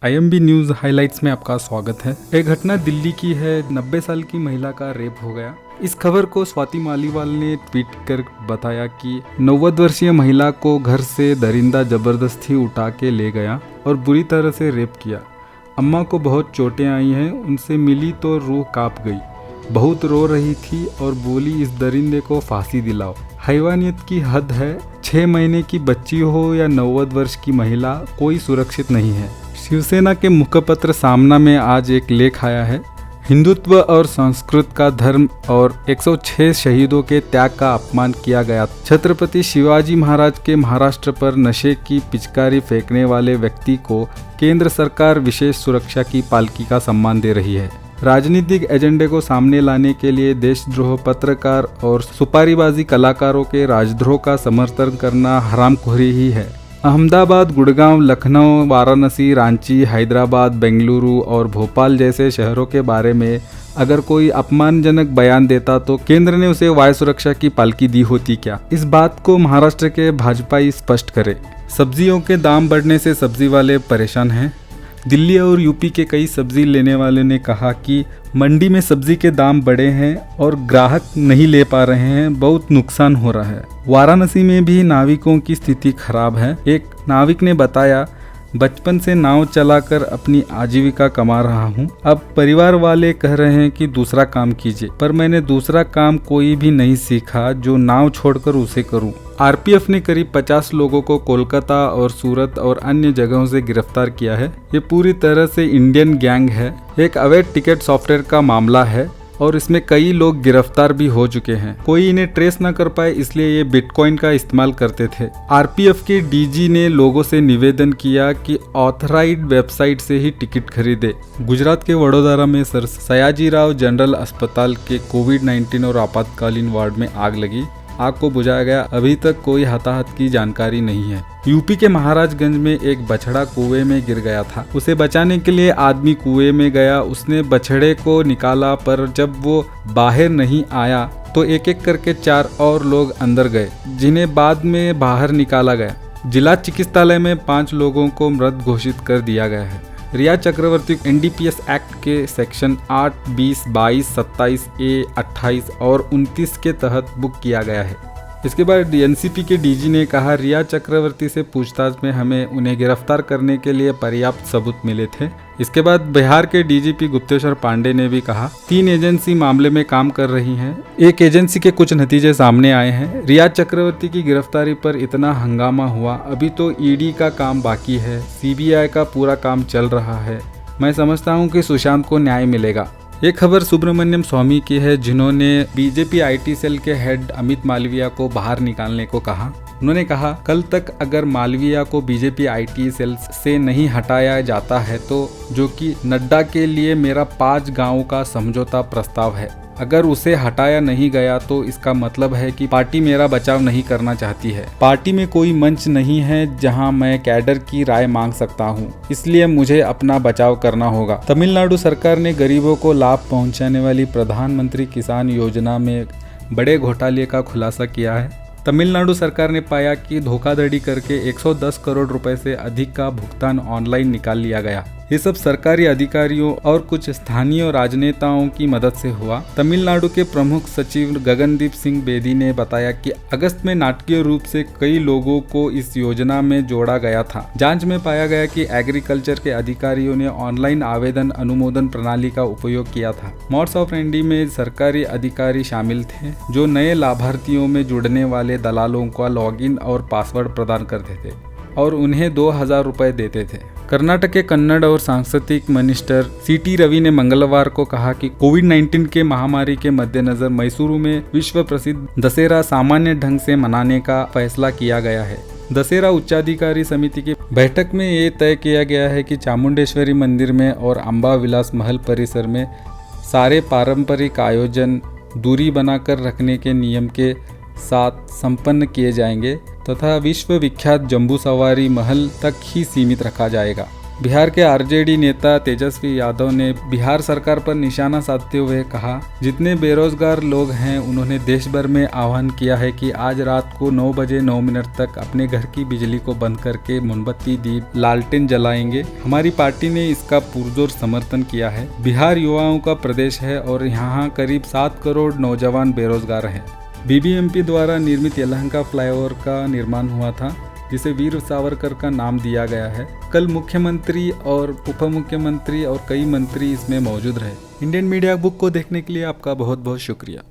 IMB news highlights में आपका स्वागत है। एक घटना दिल्ली की है। 90 साल की महिला का रेप हो गया। इस खबर को स्वाति मालीवाल ने ट्वीट कर बताया कि 90 वर्षीय महिला को घर से दरिंदा जबरदस्ती उठा के ले गया और बुरी तरह से रेप किया। अम्मा को बहुत चोटें आई हैं, उनसे मिली तो रूह कांप गई। बहुत रो रही थी और बोली, इस दरिंदे को फांसी दिलाओ। हैवानियत की हद है। 6 महीने की बच्ची हो या 90 वर्ष की महिला, कोई सुरक्षित नहीं है। शिवसेना के मुखपत्र सामना में आज एक लेख आया है। हिंदुत्व और संस्कृत का धर्म और 106 शहीदों के त्याग का अपमान किया गया। छत्रपति शिवाजी महाराज के महाराष्ट्र पर नशे की पिचकारी फेंकने वाले व्यक्ति को केंद्र सरकार विशेष सुरक्षा की पालकी का सम्मान दे रही है। राजनीतिक एजेंडे को सामने लाने के लिए देशद्रोह पत्रकार और सुपारीबाजी कलाकारों के राजद्रोह का समर्थन करना हरामखोरी ही है। अहमदाबाद, गुड़गांव, लखनऊ, वाराणसी, रांची, हैदराबाद, बेंगलुरु और भोपाल जैसे शहरों के बारे में अगर कोई अपमानजनक बयान देता तो केंद्र ने उसे वायु सुरक्षा की पालकी दी होती क्या? इस बात को महाराष्ट्र के भाजपाई स्पष्ट करे। सब्जियों के दाम बढ़ने से सब्जी वाले परेशान हैं। दिल्ली और यूपी के कई सब्जी लेने वाले ने कहा कि मंडी में सब्जी के दाम बढ़े हैं और ग्राहक नहीं ले पा रहे हैं, बहुत नुकसान हो रहा है। वाराणसी में भी नाविकों की स्थिति खराब है। एक नाविक ने बताया, बचपन से नाव चलाकर अपनी आजीविका कमा रहा हूँ। अब परिवार वाले कह रहे हैं कि दूसरा काम कीजिए, पर मैंने दूसरा काम कोई भी नहीं सीखा जो नाव छोड़कर उसे करूँ। आरपीएफ ने करीब 50 लोगों को कोलकाता और सूरत और अन्य जगहों से गिरफ्तार किया है। ये पूरी तरह से इंडियन गैंग है। एक अवैध टिकट सॉफ्टवेयर का मामला है और इसमें कई लोग गिरफ्तार भी हो चुके हैं। कोई इन्हें ट्रेस न कर पाए, इसलिए ये बिटकॉइन का इस्तेमाल करते थे। आरपीएफ के डीजी ने लोगों से निवेदन किया कि ऑथराइज्ड वेबसाइट से ही टिकट खरीदे। गुजरात के वडोदरा में सर सयाजीराव जनरल अस्पताल के कोविड-19 और आपातकालीन वार्ड में आग लगी। आग को बुझाया गया। अभी तक कोई हताहत की जानकारी नहीं है। यूपी के महाराजगंज में एक बछड़ा कुएं में गिर गया था। उसे बचाने के लिए आदमी कुएं में गया। उसने बछड़े को निकाला, पर जब वो बाहर नहीं आया तो एक एक करके 4 और लोग अंदर गए, जिन्हें बाद में बाहर निकाला गया। जिला चिकित्सालय में 5 लोगों को मृत घोषित कर दिया गया है। रिया चक्रवर्ती एनडीपीएस एक्ट के सेक्शन 8, 20, 22, 27A, 28 और 29 के तहत बुक किया गया है। इसके बाद एनसीपी के डीजी ने कहा, रिया चक्रवर्ती से पूछताछ में हमें उन्हें गिरफ्तार करने के लिए पर्याप्त सबूत मिले थे। इसके बाद बिहार के डीजीपी गुप्तेश्वर पांडे ने भी कहा, 3 एजेंसी मामले में काम कर रही हैं। एक एजेंसी के कुछ नतीजे सामने आए हैं। रिया चक्रवर्ती की गिरफ्तारी पर इतना हंगामा हुआ, अभी तो ईडी का काम बाकी है, सीबीआई का पूरा काम चल रहा है। मैं समझता हूं कि सुशांत को न्याय मिलेगा। ये खबर सुब्रमण्यम स्वामी की है, जिन्होंने बीजेपी आईटी सेल के हेड अमित मालविया को बाहर निकालने को कहा। उन्होंने कहा, कल तक अगर मालविया को बीजेपी आईटी सेल से नहीं हटाया जाता है तो जो कि नड्डा के लिए मेरा 5 गांवों का समझौता प्रस्ताव है, अगर उसे हटाया नहीं गया तो इसका मतलब है कि पार्टी मेरा बचाव नहीं करना चाहती है। पार्टी में कोई मंच नहीं है जहां मैं कैडर की राय मांग सकता हूं, इसलिए मुझे अपना बचाव करना होगा। तमिलनाडु सरकार ने गरीबों को लाभ पहुंचाने वाली प्रधानमंत्री किसान योजना में बड़े घोटाले का खुलासा किया है। तमिलनाडु सरकार ने पाया कि धोखाधड़ी करके 110 करोड़ रुपए से अधिक का भुगतान ऑनलाइन निकाल लिया गया। ये सब सरकारी अधिकारियों और कुछ स्थानीय राजनेताओं की मदद से हुआ। तमिलनाडु के प्रमुख सचिव गगनदीप सिंह बेदी ने बताया कि अगस्त में नाटकीय रूप से कई लोगों को इस योजना में जोड़ा गया था। जांच में पाया गया कि एग्रीकल्चर के अधिकारियों ने ऑनलाइन आवेदन अनुमोदन प्रणाली का उपयोग किया था। मॉड्स ऑपरेंडी में सरकारी अधिकारी शामिल थे जो नए लाभार्थियों में जुड़ने वाले दलालों का लॉगिन और पासवर्ड प्रदान करते थे और उन्हें 2000 रुपए देते थे। कर्नाटक के कन्नड़ और सांस्कृतिक मिनिस्टर सीटी रवि ने मंगलवार को कहा कि कोविड-19 के महामारी के मद्देनजर मैसूरू में विश्व प्रसिद्ध दशहरा सामान्य ढंग से मनाने का फैसला किया गया है। दशहरा उच्चाधिकारी समिति की बैठक में ये तय किया गया है कि चामुंडेश्वरी मंदिर में और अंबा विलास महल परिसर में सारे पारंपरिक आयोजन दूरी बनाकर रखने के नियम के साथ संपन्न किए जाएंगे तथा विश्व विख्यात जंबू सवारी महल तक ही सीमित रखा जाएगा। बिहार के आरजेडी नेता तेजस्वी यादव ने बिहार सरकार पर निशाना साधते हुए कहा, जितने बेरोजगार लोग हैं उन्होंने देश भर में आह्वान किया है कि आज रात को 9 बजे 9 मिनट तक अपने घर की बिजली को बंद करके मोमबत्ती, दीप, लालटेन जलाएंगे। हमारी पार्टी ने इसका पुरजोर समर्थन किया है। बिहार युवाओं का प्रदेश है और यहाँ करीब 7 करोड़ नौजवान बेरोजगार हैं। बीबीएमपी द्वारा निर्मित यलहंका फ्लाईओवर का निर्माण हुआ था, जिसे वीर सावरकर का नाम दिया गया है। कल मुख्यमंत्री और उप मुख्यमंत्री और कई मंत्री इसमें मौजूद रहे। इंडियन मीडिया बुक को देखने के लिए आपका बहुत बहुत शुक्रिया।